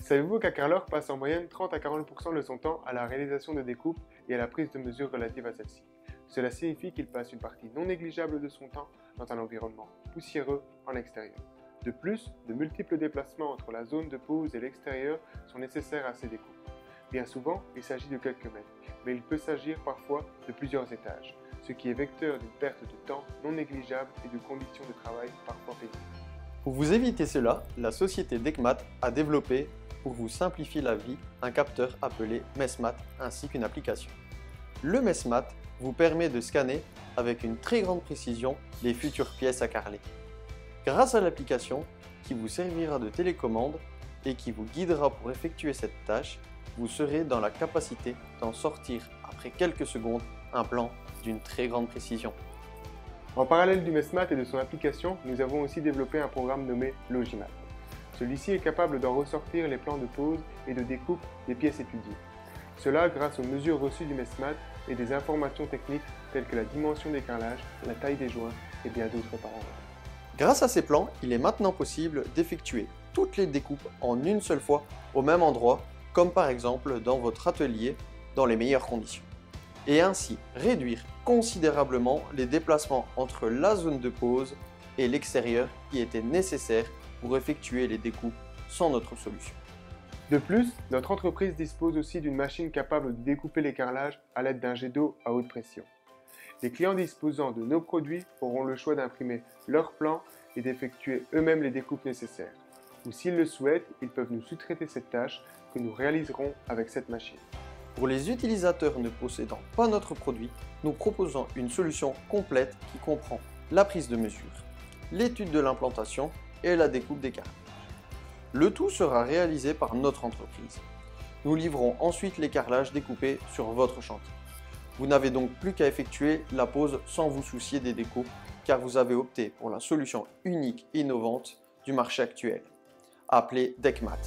Savez-vous qu'un carreleur passe en moyenne 30 à 40% de son temps à la réalisation de découpes et à la prise de mesures relatives à celles-ci? Cela signifie qu'il passe une partie non négligeable de son temps dans un environnement poussiéreux en extérieur. De plus, de multiples déplacements entre la zone de pose et l'extérieur sont nécessaires à ces découpes. Bien souvent, il s'agit de quelques mètres, mais il peut s'agir parfois de plusieurs étages, ce qui est vecteur d'une perte de temps non négligeable et de conditions de travail parfois pénibles. Pour vous éviter cela, la société Decmat a développé, pour vous simplifier la vie, un capteur appelé Mesmat ainsi qu'une application. Le Mesmat vous permet de scanner avec une très grande précision les futures pièces à carreler. Grâce à l'application qui vous servira de télécommande et qui vous guidera pour effectuer cette tâche, vous serez dans la capacité d'en sortir après quelques secondes un plan d'une très grande précision. En parallèle du Mesmat et de son application, nous avons aussi développé un programme nommé Logimat. Celui-ci est capable d'en ressortir les plans de pose et de découpe des pièces étudiées. Cela grâce aux mesures reçues du Mesmat et des informations techniques telles que la dimension des carrelages, la taille des joints et bien d'autres paramètres. Grâce à ces plans, il est maintenant possible d'effectuer toutes les découpes en une seule fois au même endroit, comme par exemple dans votre atelier dans les meilleures conditions. Et ainsi réduire considérablement les déplacements entre la zone de pose et l'extérieur qui étaient nécessaires pour effectuer les découpes sans notre solution. De plus, notre entreprise dispose aussi d'une machine capable de découper les carrelages à l'aide d'un jet d'eau à haute pression. Les clients disposant de nos produits auront le choix d'imprimer leurs plans et d'effectuer eux-mêmes les découpes nécessaires. Ou s'ils le souhaitent, ils peuvent nous sous-traiter cette tâche que nous réaliserons avec cette machine. Pour les utilisateurs ne possédant pas notre produit, nous proposons une solution complète qui comprend la prise de mesure, l'étude de l'implantation et la découpe des carrelages. Le tout sera réalisé par notre entreprise. Nous livrons ensuite les carrelages découpés sur votre chantier. Vous n'avez donc plus qu'à effectuer la pose sans vous soucier des découpes car vous avez opté pour la solution unique et innovante du marché actuel, appelée Decmat.